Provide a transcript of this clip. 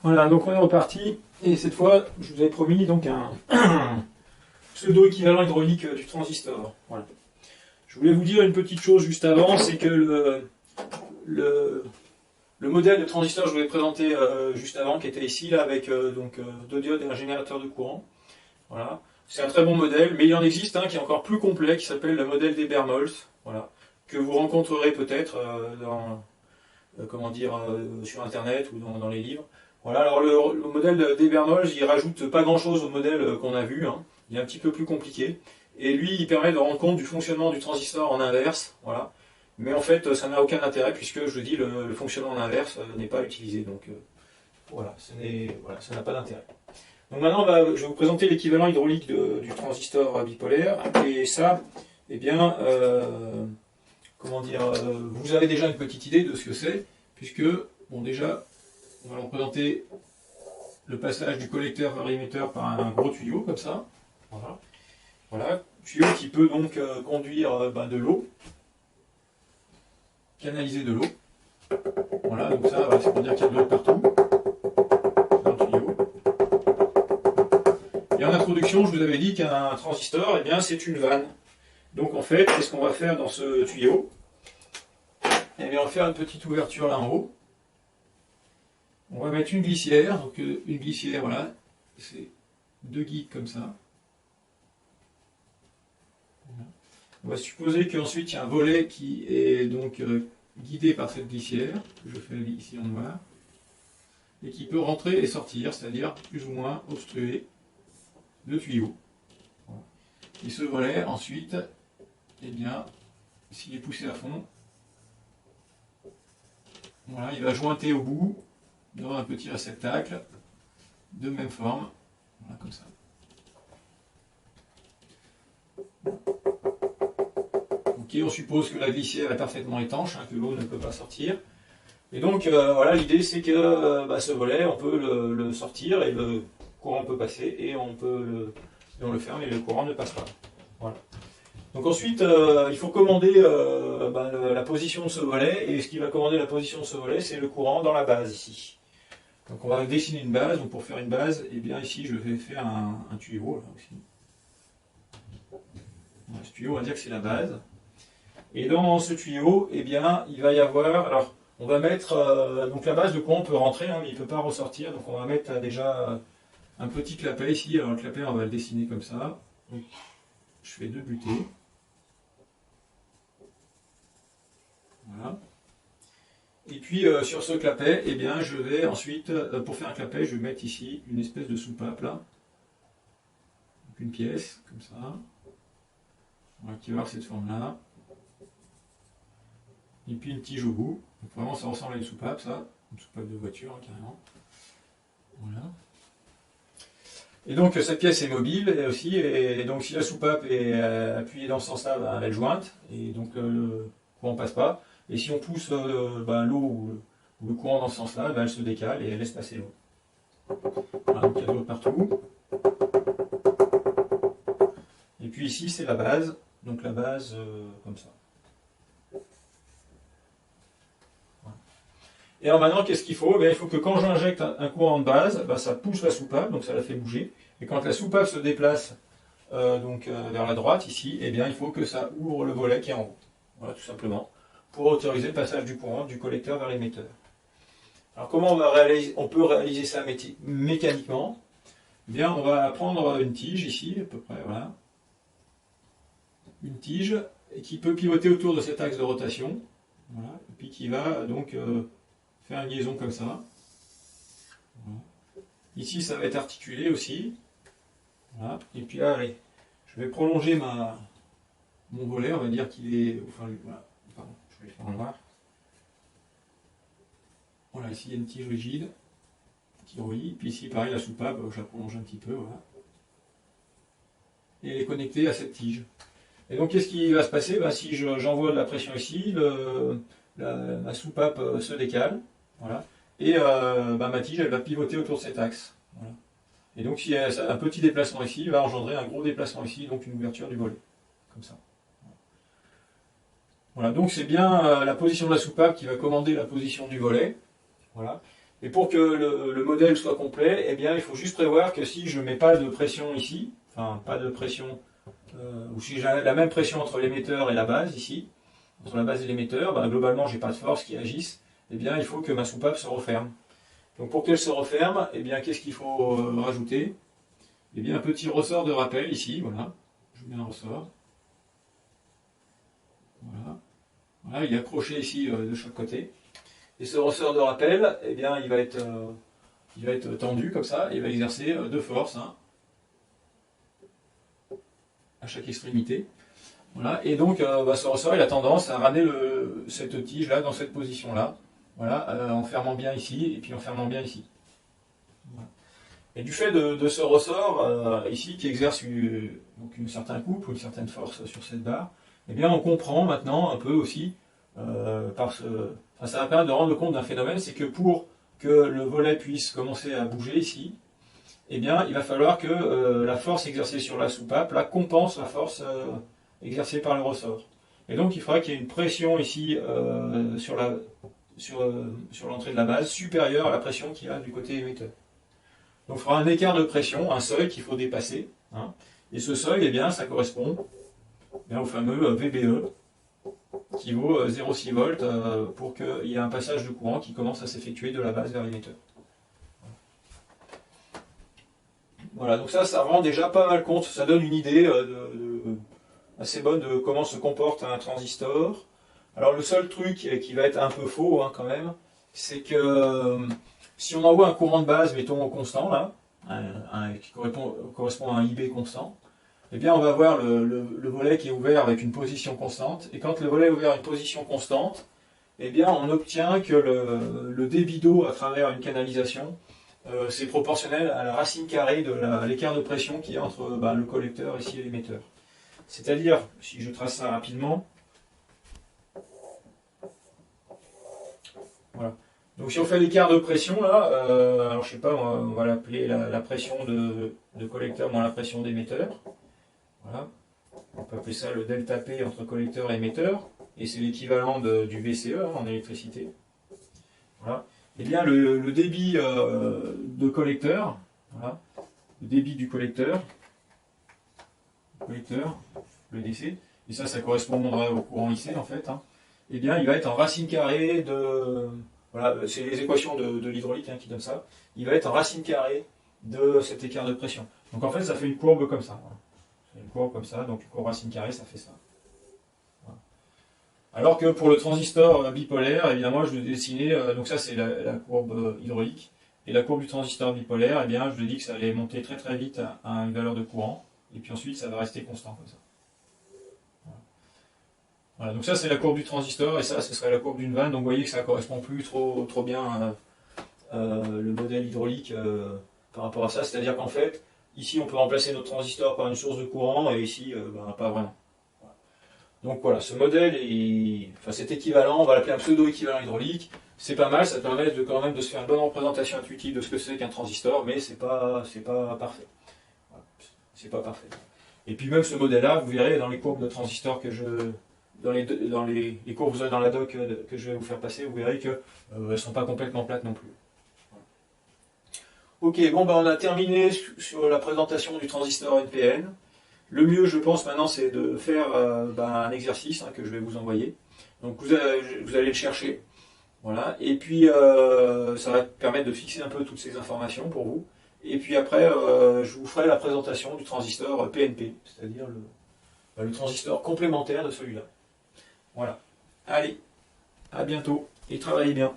Voilà, donc on est reparti, et cette fois, je vous avais promis donc un pseudo-équivalent hydraulique du transistor. Voilà. Je voulais vous dire une petite chose juste avant, c'est que le, le modèle de transistor que je vous ai présenté juste avant, qui était ici, là, avec deux diodes et un générateur de courant. Voilà. C'est un très bon modèle, mais il en existe un qui est encore plus complet, qui s'appelle le modèle d'Eber-Moltz, voilà, que vous rencontrerez peut-être sur Internet ou dans les livres. Voilà, alors le modèle d'Eber-Moltz, il rajoute pas grand-chose au modèle qu'on a vu, hein. Il est un petit peu plus compliqué. Et lui, il permet de rendre compte du fonctionnement du transistor en inverse, voilà. Mais en fait, ça n'a aucun intérêt puisque, je dis, le fonctionnement en inverse n'est pas utilisé. Donc voilà, ça n'a pas d'intérêt. Donc maintenant, je vais vous présenter l'équivalent hydraulique du transistor bipolaire. Et ça, eh bien, vous avez déjà une petite idée de ce que c'est, puisque, bon, déjà, on va représenter le passage du collecteur vers l'émetteur par un gros tuyau, comme ça. Voilà. Voilà, tuyau qui peut donc conduire de l'eau, canaliser de l'eau. Voilà, donc ça, c'est pour dire qu'il y a de l'eau partout, dans le tuyau. Et en introduction, je vous avais dit qu'un transistor, eh bien, c'est une vanne. Donc en fait, qu'est-ce qu'on va faire dans ce tuyau? Eh bien, on va faire une petite ouverture là en haut. On va mettre une glissière, donc une glissière, voilà, c'est deux guides comme ça. Voilà. On va supposer qu'ensuite il y a un volet qui est donc guidé par cette glissière, que je fais ici en noir, et qui peut rentrer et sortir, c'est-à-dire plus ou moins obstruer le tuyau. Voilà. Et ce volet, ensuite, eh bien, s'il est poussé à fond, voilà, il va jointer au bout dans un petit réceptacle de même forme, voilà, comme ça. Ok, on suppose que la glissière est parfaitement étanche, hein, que l'eau ne peut pas sortir. Et donc voilà, l'idée c'est que ce volet, on peut le sortir et le courant peut passer, et on le ferme et le courant ne passe pas. Voilà. Donc ensuite, il faut commander la position de ce volet, et ce qui va commander la position de ce volet, c'est le courant dans la base ici. Donc on va dessiner une base. Donc pour faire une base, eh bien ici je vais faire un tuyau là aussi. Voilà, ce tuyau, on va dire que c'est la base. Et dans ce tuyau, eh bien il va y avoir, alors on va mettre, donc la base de courant peut rentrer, hein, mais il ne peut pas ressortir. Donc on va mettre déjà un petit clapet ici. Alors le clapet, on va le dessiner comme ça. Donc, je fais deux butées. Voilà. Et puis sur ce clapet, eh bien, je vais ensuite, pour faire un clapet, je vais mettre ici une espèce de soupape là. Donc une pièce, comme ça. Voilà, qui va avoir cette forme-là. Et puis une tige au bout. Donc vraiment, ça ressemble à une soupape, ça. Une soupape de voiture, hein, carrément. Voilà. Et donc cette pièce est mobile aussi. Et donc si la soupape est appuyée dans ce sens-là, ben, elle est jointe. Et donc le courant ne passe pas. Et si on pousse l'eau ou le courant dans ce sens-là, ben, elle se décale et elle laisse passer l'eau. Voilà, donc il y a de l'eau partout. Et puis ici, c'est la base. Donc la base, comme ça. Voilà. Et alors maintenant, qu'est-ce qu'il faut? Il faut que quand j'injecte un courant de base, ça pousse la soupape, donc ça la fait bouger. Et quand la soupape se déplace vers la droite, ici, eh bien, il faut que ça ouvre le volet qui est en haut. Voilà, tout simplement. Pour autoriser le passage du courant du collecteur vers l'émetteur. Alors comment on peut réaliser ça mécaniquement? Eh bien, on va prendre une tige ici, à peu près, voilà. Une tige qui peut pivoter autour de cet axe de rotation. Voilà, et puis qui va donc faire une liaison comme ça. Voilà. Ici, ça va être articulé aussi. Voilà. Et puis là, allez, je vais prolonger mon volet, on va dire qu'il est... Enfin, voilà. Pardon, je vais le faire en noir. Voilà, ici il y a une tige rigide qui relie, puis ici pareil la soupape, je la prolonge un petit peu, voilà. Et elle est connectée à cette tige. Et donc qu'est-ce qui va se passer? Si j'envoie de la pression ici, ma soupape se décale, voilà. Et ma tige elle va pivoter autour de cet axe. Voilà. Et donc s'il y a un petit déplacement ici, il va engendrer un gros déplacement ici, donc une ouverture du volet. Comme ça. Voilà, donc c'est bien la position de la soupape qui va commander la position du volet. Voilà. Et pour que le modèle soit complet, eh bien, il faut juste prévoir que si je ne mets pas de pression ici, enfin pas de pression, ou si j'ai la même pression entre l'émetteur et la base ici, entre la base et l'émetteur, ben, globalement j'ai pas de force qui agisse, eh bien il faut que ma soupape se referme. Donc pour qu'elle se referme, eh bien qu'est-ce qu'il faut rajouter? Eh bien un petit ressort de rappel ici, voilà. Je mets un ressort. Voilà. Voilà, il est accroché ici de chaque côté. Et ce ressort de rappel, eh bien il va être tendu comme ça, et il va exercer deux forces, hein, à chaque extrémité. Voilà. Et donc ce ressort il a tendance à ramener cette tige là dans cette position là. Voilà, en fermant bien ici, et puis en fermant bien ici. Voilà. Et du fait de ce ressort, ici, qui exerce donc une certaine coupe ou une certaine force sur cette barre, eh bien on comprend maintenant un peu aussi, enfin, ça va permettre de rendre compte d'un phénomène, c'est que pour que le volet puisse commencer à bouger ici, eh bien il va falloir que la force exercée sur la soupape là, compense la force exercée par le ressort. Et donc il faudra qu'il y ait une pression ici sur l'entrée de la base supérieure à la pression qu'il y a du côté émetteur. Donc il faudra un écart de pression, un seuil qu'il faut dépasser. Hein. Et ce seuil, eh bien, ça correspond au fameux VBE, qui vaut 0,6 volts pour qu'il y ait un passage de courant qui commence à s'effectuer de la base vers l'émetteur. Voilà, donc ça rend déjà pas mal compte, ça donne une idée assez bonne de comment se comporte un transistor. Alors le seul truc qui va être un peu faux hein, quand même, c'est que si on envoie un courant de base, mettons constant là, qui correspond à un IB constant, eh bien on va avoir le volet qui est ouvert avec une position constante, et quand le volet est ouvert à une position constante, eh bien on obtient que le débit d'eau à travers une canalisation, c'est proportionnel à la racine carrée de l'écart de pression qu'il y a entre le collecteur ici et l'émetteur. C'est-à-dire, si je trace ça rapidement, voilà. Donc si on fait l'écart de pression là, alors je sais pas, on va l'appeler la pression de collecteur moins la pression d'émetteur. Voilà. On peut appeler ça le delta P entre collecteur et émetteur, et c'est l'équivalent du VCE hein, en électricité. Voilà. Et bien le débit de collecteur, voilà, le débit du collecteur, le DC, et ça correspondrait au courant IC en fait, hein, et bien il va être en racine carrée de... Voilà, c'est les équations de l'hydraulique hein, qui donnent ça. Il va être en racine carrée de cet écart de pression. Donc en fait ça fait une courbe comme ça. Voilà. Une courbe comme ça, donc une courbe racine carrée ça fait ça. Voilà. Alors que pour le transistor bipolaire, eh bien moi je vais dessiner, donc ça c'est la courbe hydraulique, et la courbe du transistor bipolaire, eh bien je lui dis que ça allait monter très très vite à une valeur de courant, et puis ensuite ça va rester constant comme ça. Voilà, donc ça c'est la courbe du transistor, et ça ce serait la courbe d'une vanne, donc vous voyez que ça ne correspond plus trop bien le modèle hydraulique par rapport à ça, c'est-à-dire qu'en fait, ici on peut remplacer notre transistor par une source de courant, et ici pas vraiment. Voilà. Donc voilà, ce modèle, cet équivalent, on va l'appeler un pseudo-équivalent hydraulique, c'est pas mal, ça permet quand même de se faire une bonne représentation intuitive de ce que c'est qu'un transistor, mais c'est pas parfait. Voilà, c'est pas parfait. Et puis même ce modèle-là, vous verrez dans les courbes de transistors dans les courbes que vous aurez dans la doc que je vais vous faire passer, vous verrez qu'elles ne sont pas complètement plates non plus. Voilà. Ok, bon on a terminé sur la présentation du transistor NPN. Le mieux, je pense maintenant, c'est de faire un exercice hein, que je vais vous envoyer. Donc vous allez le chercher. Voilà. Et puis ça va permettre de fixer un peu toutes ces informations pour vous. Et puis après, je vous ferai la présentation du transistor PNP, c'est-à-dire le transistor complémentaire de celui-là. Voilà. Allez, à bientôt et travaillez bien.